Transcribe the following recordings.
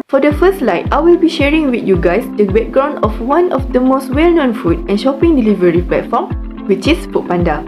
For the first slide, I will be sharing with you guys the background of one of the most well-known food and shopping delivery platform, which is Foodpanda.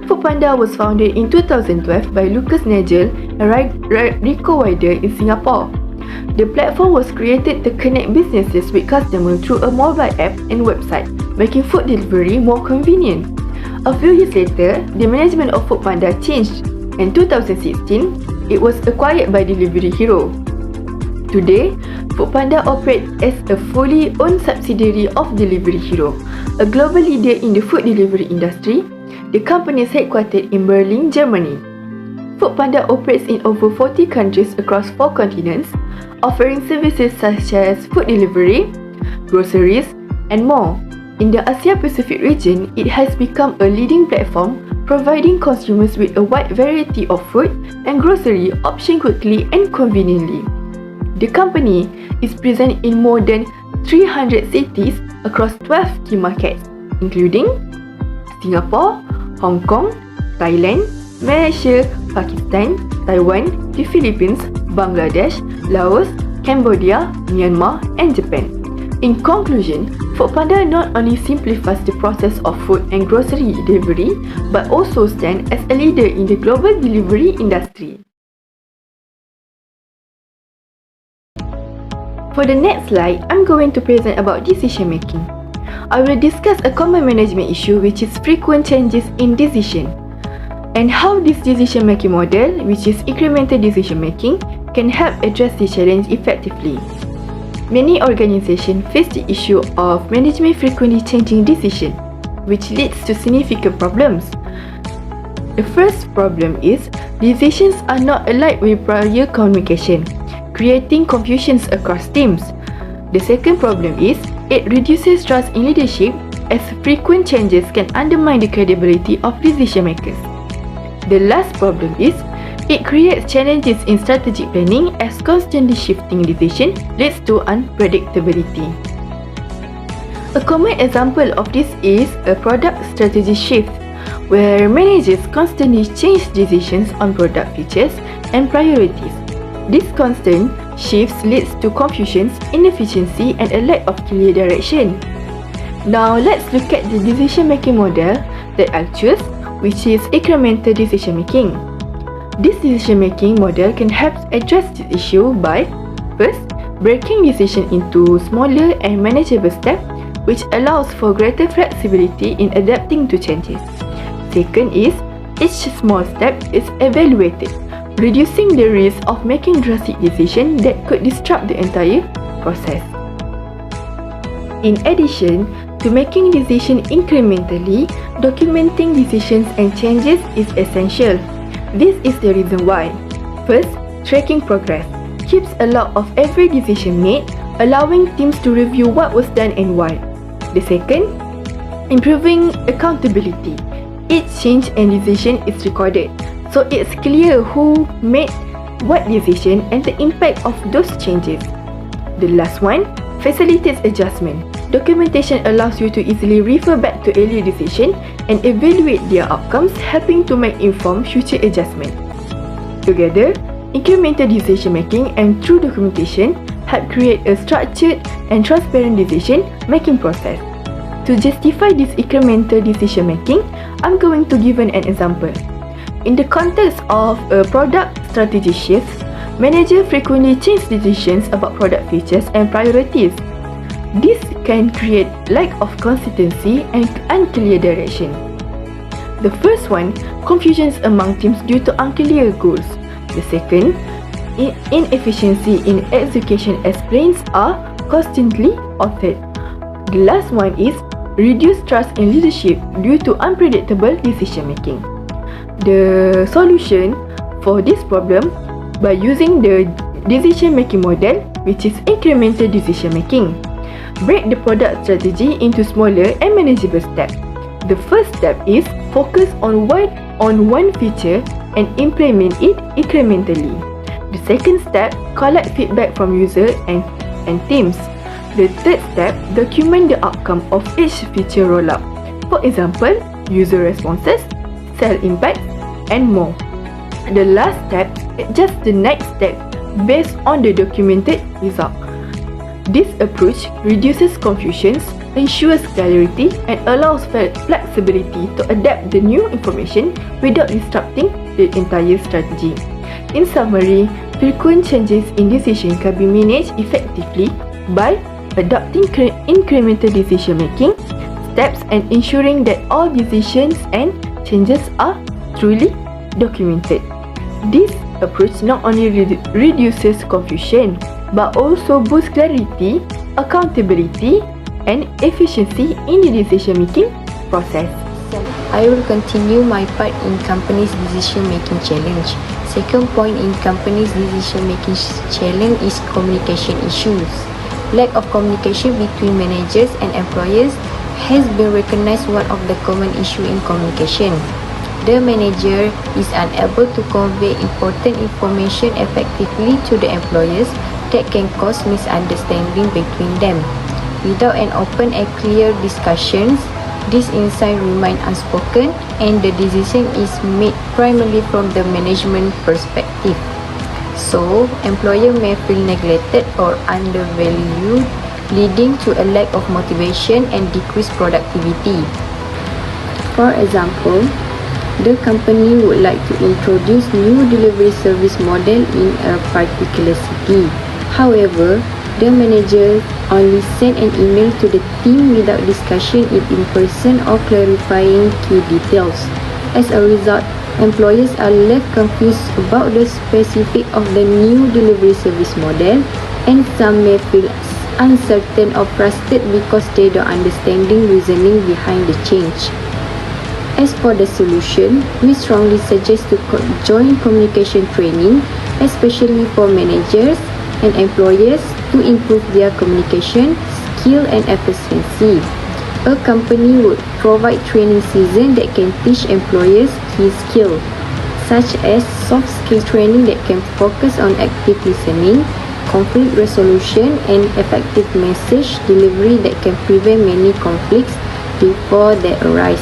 Foodpanda was founded in 2012 by Lucas Nagel and Rico Wider in Singapore. The platform was created to connect businesses with customers through a mobile app and website, making food delivery more convenient. A few years later, the management of Foodpanda changed. In 2016, it was acquired by Delivery Hero. Today, Foodpanda operates as a fully owned subsidiary of Delivery Hero, a global leader in the food delivery industry. The company is headquartered in Berlin, Germany. Foodpanda operates in over 40 countries across 4 continents, offering services such as food delivery, groceries, and more. In the Asia-Pacific region, it has become a leading platform, providing consumers with a wide variety of food and grocery options quickly and conveniently. The company is present in more than 300 cities across 12 key markets, including Singapore, Hong Kong, Thailand, Malaysia, Pakistan, Taiwan, the Philippines, Bangladesh, Laos, Cambodia, Myanmar, and Japan. In conclusion, Foodpanda not only simplifies the process of food and grocery delivery, but also stands as a leader in the global delivery industry. For the next slide, I'm going to present about decision making. I will discuss a common management issue, which is frequent changes in decision, and how this decision making model, which is incremental decision making, can help address this challenge effectively. Many organizations face the issue of management frequently changing decisions, which leads to significant problems. The first problem is decisions are not aligned with prior communication, creating confusions across teams. The second problem is it reduces trust in leadership, as frequent changes can undermine the credibility of decision makers. The last problem is it creates challenges in strategic planning, as constantly shifting decision leads to unpredictability. A common example of this is a product strategy shift, where managers constantly change decisions on product features and priorities. This constant shifts leads to confusions, inefficiency, and a lack of clear direction. Now let's look at the decision-making model that I choose, which is incremental decision-making. This decision-making model can help address this issue by, first, breaking decision into smaller and manageable steps, which allows for greater flexibility in adapting to changes. Second is, each small step is evaluated, reducing the risk of making drastic decisions that could disrupt the entire process. In addition to making decisions incrementally, documenting decisions and changes is essential. This is the reason why. First, tracking progress keeps a log of every decision made, allowing teams to review what was done and why. The second, improving accountability. Each change and decision is recorded, so it's clear who made what decision and the impact of those changes. The last one, facilitates adjustment. Documentation allows you to easily refer back to earlier decisions and evaluate their outcomes, helping to make informed future adjustments. Together, incremental decision making and through documentation help create a structured and transparent decision-making process. To justify this incremental decision making, I'm going to give an example. In the context of a product strategy shift, managers frequently change decisions about product features and priorities. This can create lack of consistency and unclear direction. The first one, confusions among teams due to unclear goals. The second, inefficiency in execution as plans are constantly altered. The last one is reduced trust in leadership due to unpredictable decision making. The solution for this problem by using the decision making model, which is incremental decision making. Break the product strategy into smaller and manageable steps. The first step is focus on one feature and implement it incrementally. The second step, collect feedback from users and teams. The third step, document the outcome of each feature rollout. For example, user responses, sales impact, and more. The last step, just the next step, based on the documented result. This approach reduces confusions, ensures clarity, and allows flexibility to adapt the new information without disrupting the entire strategy. In summary, frequent changes in decision can be managed effectively by adopting incremental decision making steps and ensuring that all decisions and changes are truly documented. This approach not only reduces confusion but also boosts clarity, accountability, and efficiency in the decision-making process. I will continue my part in company's decision-making challenge. Second point in company's decision-making challenge is communication issues. Lack of communication between managers and employers has been recognized one of the common issue in communication. The manager is unable to convey important information effectively to the employers that can cause misunderstanding between them. Without an open and clear discussions, this insight remain unspoken and the decision is made primarily from the management perspective. So, employer may feel neglected or undervalued, leading to a lack of motivation and decreased productivity. For example, the company would like to introduce new delivery service model in a particular city. However, the manager only sent an email to the team without discussion it in person or clarifying key details. As a result, employees are left confused about the specifics of the new delivery service model, and some may feel uncertain or frustrated because they don't understand the reasoning behind the change. As for the solution, we strongly suggest to join communication training, especially for managers and employers to improve their communication skill and efficiency. A company would provide training season that can teach employers key skills, such as soft skill training that can focus on active listening, conflict resolution, and effective message delivery that can prevent many conflicts before they arise.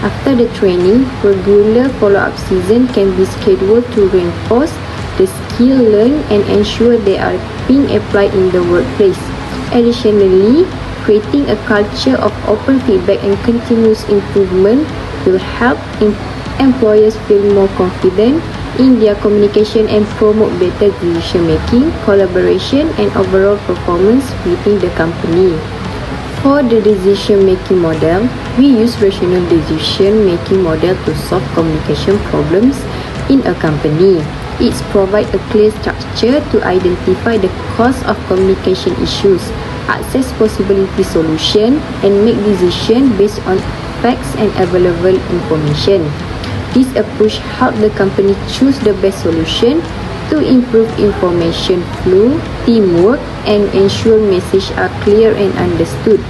After the training, regular follow-up season can be scheduled to reinforce the skill learned and ensure they are being applied in the workplace. Additionally, creating a culture of open feedback and continuous improvement will help employers feel more confident in their communication and promote better decision making, collaboration, and overall performance within the company. For the decision making model, we use rational decision making model to solve communication problems in a company. It provides a clear structure to identify the cause of communication issues, assess possibility solution, and make decisions based on facts and available information. This approach helps the company choose the best solution to improve information flow, teamwork, and ensure messages are clear and understood.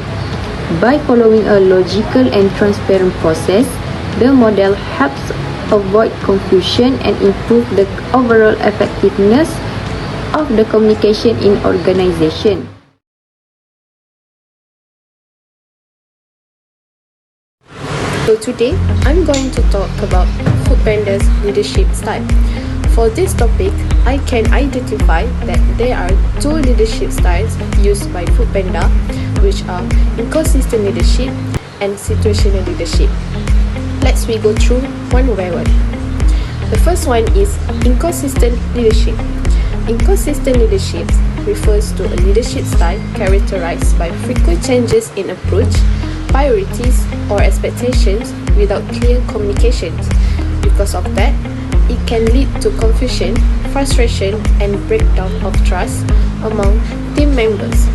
By following a logical and transparent process, the model helps avoid confusion and improve the overall effectiveness of the communication in organization. So today, I'm going to talk about Foodpanda's leadership style. For this topic, I can identify that there are two leadership styles used by Foodpanda, which are inconsistent leadership and situational leadership. Let's go through one by one. The first one is inconsistent leadership. Inconsistent leadership refers to a leadership style characterized by frequent changes in approach, priorities, or expectations without clear communications. Because of that, it can lead to confusion, frustration, and breakdown of trust among team members.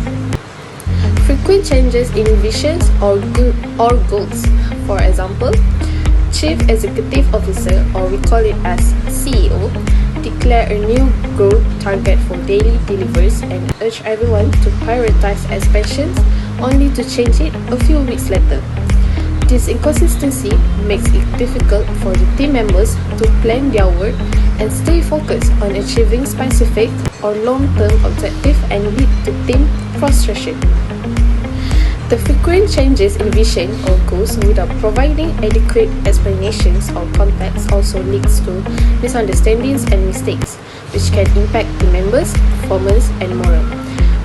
Frequent changes in visions or goals. For example, Chief Executive Officer, or we call it as CEO, declare a new growth target for daily deliveries and urge everyone to prioritize expansions only to change it a few weeks later. This inconsistency makes it difficult for the team members to plan their work and stay focused on achieving specific or long-term objectives and lead to team frustration. The frequent changes in vision or goals without providing adequate explanations or context also leads to misunderstandings and mistakes, which can impact the members' performance and morale.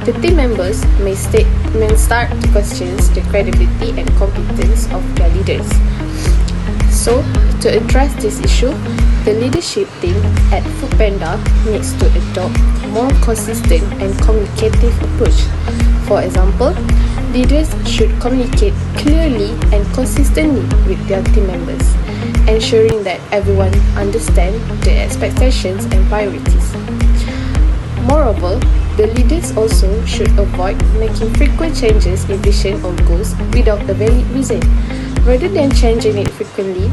The team members may start to question the credibility and competence of their leaders. So, to address this issue, the leadership team at Foodpanda needs to adopt more consistent and communicative approach. For example, leaders should communicate clearly and consistently with their team members, ensuring that everyone understands their expectations and priorities. Moreover, the leaders also should avoid making frequent changes in vision or goals without a valid reason. Rather than changing it frequently,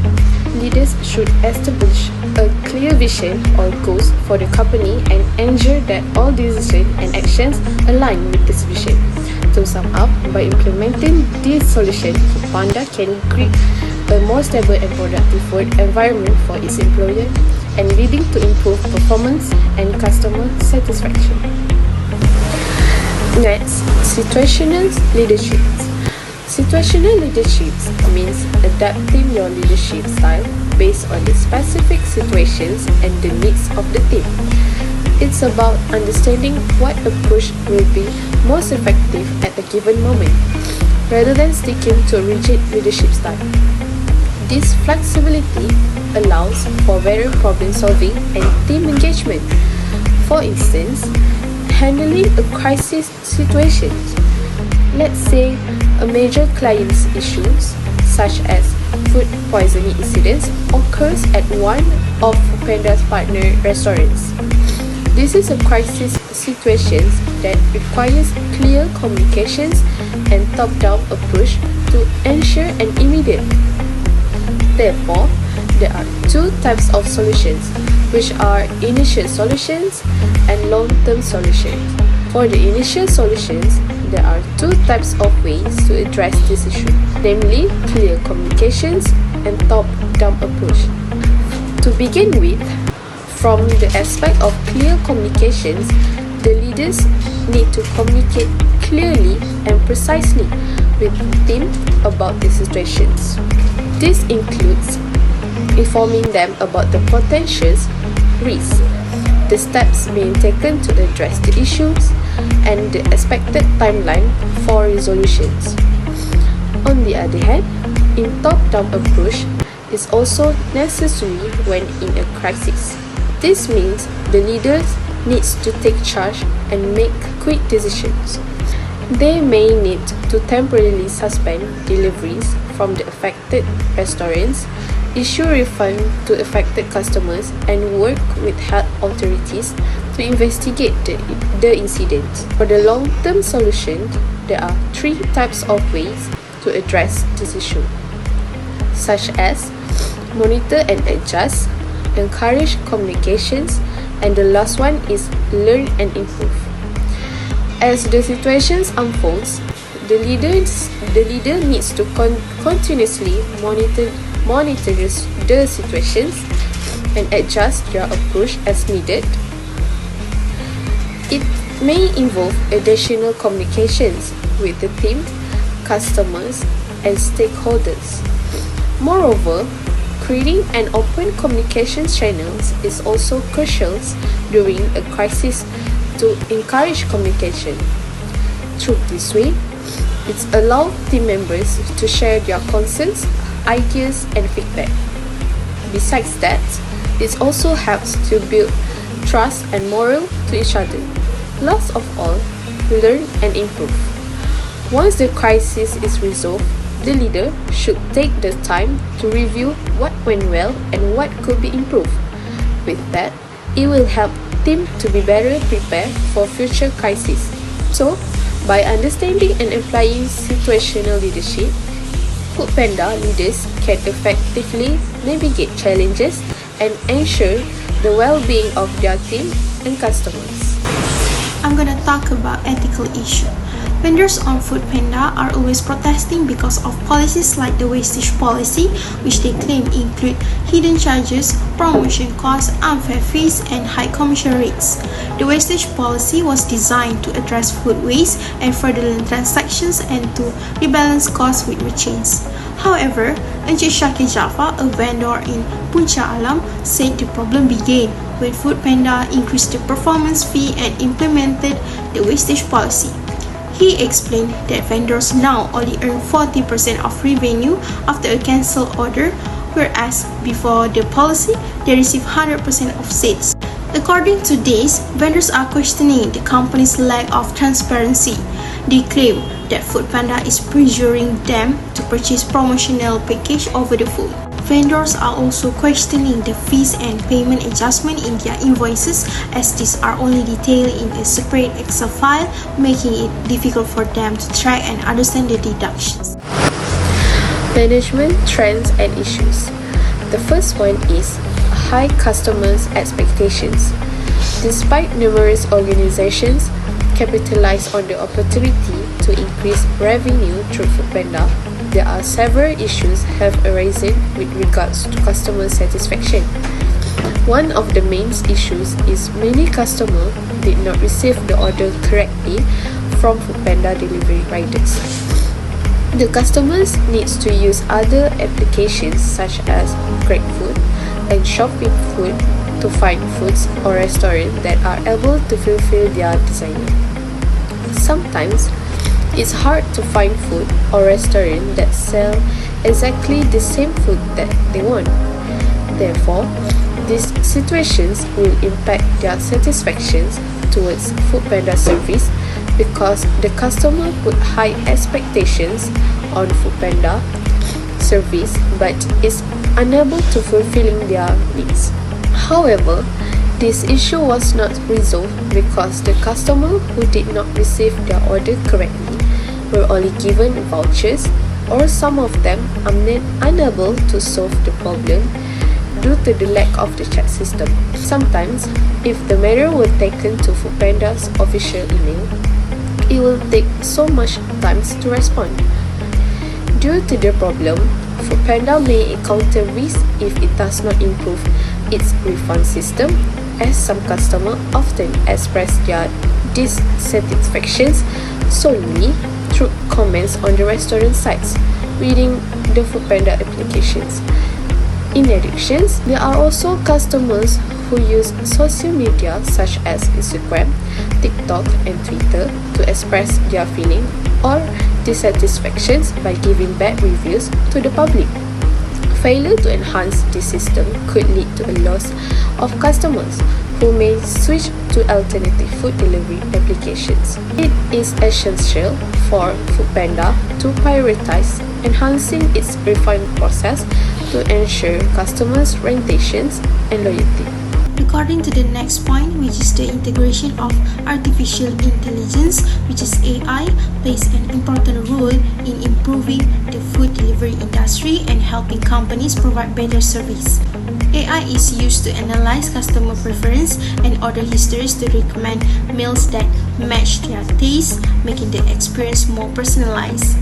leaders should establish a clear vision or goals for the company and ensure that all decisions and actions align with this vision. To sum up, by implementing this solution, Foodpanda can create a more stable and productive work environment for its employees and leading to improved performance and customer satisfaction. Next, situational leadership. Situational leadership means adapting your leadership style based on the specific situations and the needs of the team. It's about understanding what approach will be most effective at a given moment, rather than sticking to a rigid leadership style. This flexibility allows for better problem solving and team engagement. For instance, handling a crisis situation. Let's say a major client's issues, such as food poisoning incidents, occurs at one of Foodpanda's partner restaurants. This is a crisis situation that requires clear communications and top-down approach to ensure an immediate. Therefore, there are two types of solutions, which are initial solutions and long-term solutions. For the initial solutions, there are two types of ways to address this issue, namely clear communications and top-down approach. To begin with, from the aspect of clear communications, the leaders need to communicate clearly and precisely with the team about the situations. This includes informing them about the potential risks, the steps being taken to address the issues, and the expected timeline for resolutions. On the other hand, in top-down approach is also necessary when in a crisis. This means the leaders needs to take charge and make quick decisions. They may need to temporarily suspend deliveries from the affected restaurants, issue refund to affected customers, and work with health authorities to investigate the incident. For the long-term solution, there are three types of ways to address this issue, such as monitor and adjust, encourage communications, and the last one is learn and improve. As the situations unfolds, the leader needs to continuously monitor the situations and adjust their approach as needed. It may involve additional communications with the team, customers, and stakeholders. Moreover, creating an open communications channels is also crucial during a crisis to encourage communication. Through this way, it allows team members to share their concerns, ideas, and feedback. Besides that, it also helps to build trust and morale to each other. Last of all, learn and improve. Once the crisis is resolved, the leader should take the time to review what went well and what could be improved. With that, it will help team to be better prepared for future crises. So, by understanding and applying situational leadership, Foodpanda leaders can effectively navigate challenges and ensure the well-being of their team and customers. I'm gonna talk about ethical issue. Vendors on Foodpanda are always protesting because of policies like the wastage policy, which they claim include hidden charges, promotion costs, unfair fees, and high commission rates. The wastage policy was designed to address food waste and fraudulent transactions and to rebalance costs with merchants. However, Encik Syakir Jaafar, a vendor in Puncak Alam, said the problem began when Foodpanda increased the performance fee and implemented the wastage policy. He explained that vendors now only earn 40% of revenue after a cancelled order, whereas before the policy, they receive 100% of sales. According to this, vendors are questioning the company's lack of transparency. They claim that Foodpanda is pressuring them to purchase promotional package over the phone. Vendors are also questioning the fees and payment adjustment in their invoices, as these are only detailed in a separate Excel file, making it difficult for them to track and understand the deductions. Management trends and issues. The first one is high customers' expectations. Despite numerous organizations capitalize on the opportunity to increase revenue through Foodpanda, there are several issues have arisen with regards to customer satisfaction. One of the main issues is many customers did not receive the order correctly from Foodpanda delivery riders. The customers needs to use other applications such as GrabFood and ShoppingFood to find foods or restaurants that are able to fulfill their desire. Sometimes, it's hard to find food or restaurant that sell exactly the same food that they want. Therefore, these situations will impact their satisfactions towards Foodpanda service because the customer put high expectations on Foodpanda service but is unable to fulfilling their needs. However, this issue was not resolved because the customer who did not receive their order correctly were only given vouchers, or some of them are unable to solve the problem due to the lack of the chat system. Sometimes, if the matter were taken to Foodpanda's official email, it will take so much time to respond. Due to the problem, Foodpanda may encounter risk if it does not improve its refund system, as some customers often express their dissatisfactions solely through comments on the restaurant sites within the Foodpanda applications. In addition, there are also customers who use social media such as Instagram, TikTok, and Twitter to express their feeling or dissatisfactions by giving bad reviews to the public. Failure to enhance this system could lead to a loss of customers who may switch to alternative food delivery applications. It is essential for Foodpanda to prioritize enhancing its refund process to ensure customers' retentions and loyalty. According to the next point, which is the integration of artificial intelligence, which is AI, plays an important role in improving the food delivery industry and helping companies provide better service. AI is used to analyze customer preference and order histories to recommend meals that match their taste, making the experience more personalized.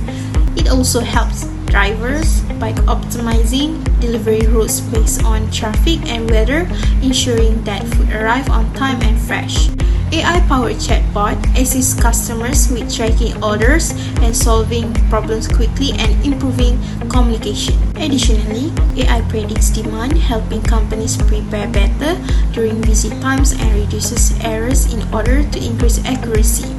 It also helps drivers by optimizing delivery routes based on traffic and weather, ensuring that food arrive on time and fresh. AI-powered chatbot assists customers with tracking orders and solving problems quickly and improving communication. Additionally, AI predicts demand, helping companies prepare better during busy times and reduces errors in order to increase accuracy.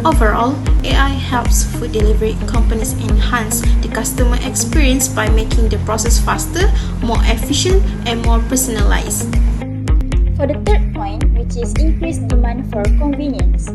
Overall, AI helps food delivery companies enhance the customer experience by making the process faster, more efficient, and more personalized. For the third point, which is increased demand for convenience.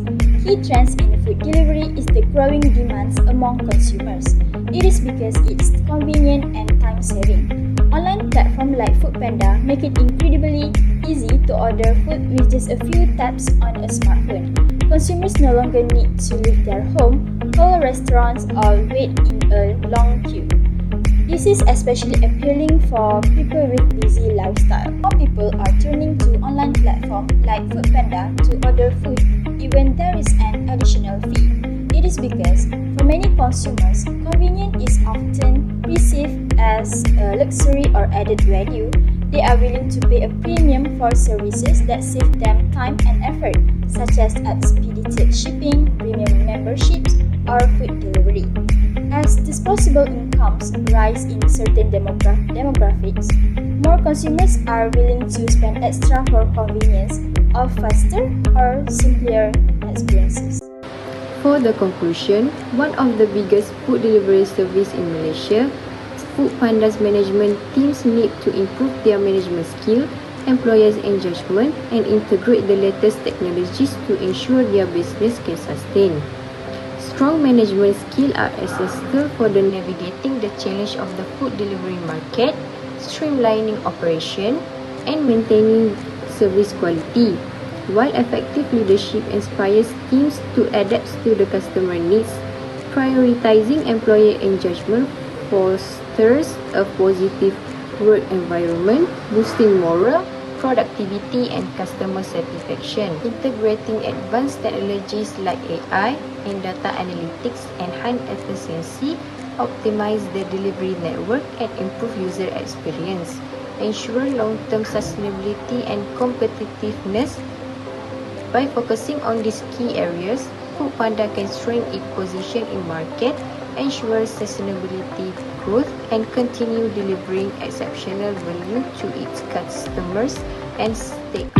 Key trends in food delivery is the growing demands among consumers. It is because it's convenient and time-saving. Online platforms like Foodpanda make it incredibly easy to order food with just a few taps on a smartphone. Consumers no longer need to leave their home, call restaurants, or wait in a long queue. This is especially appealing for people with busy lifestyle. More people are turning to online platforms like Foodpanda to order food, even there is an additional fee. It is because for many consumers, convenience is often perceived as a luxury or added value. They are willing to pay a premium for services that save them time and effort, such as expedited shipping, premium memberships, or food delivery. As disposable incomes rise in certain demographics, more consumers are willing to spend extra for convenience of faster or simpler experiences. For the conclusion, one of the biggest food delivery service in Malaysia, Foodpanda's management teams need to improve their management skill, employers' engagement, and integrate the latest technologies to ensure their business can sustain. Strong management skills are essential for the navigating the challenge of the food delivery market, streamlining operation, and maintaining service quality, while effective leadership inspires teams to adapt to the customer needs. Prioritizing employee engagement fosters a positive work environment, boosting morale, productivity, and customer satisfaction. Integrating advanced technologies like AI and data analytics enhance efficiency, optimize the delivery network, and improve user experience. Ensure long-term sustainability and competitiveness. By focusing on these key areas, Foodpanda can strengthen its position in market, ensure sustainability growth, and continue delivering exceptional value to its customers and stakeholders.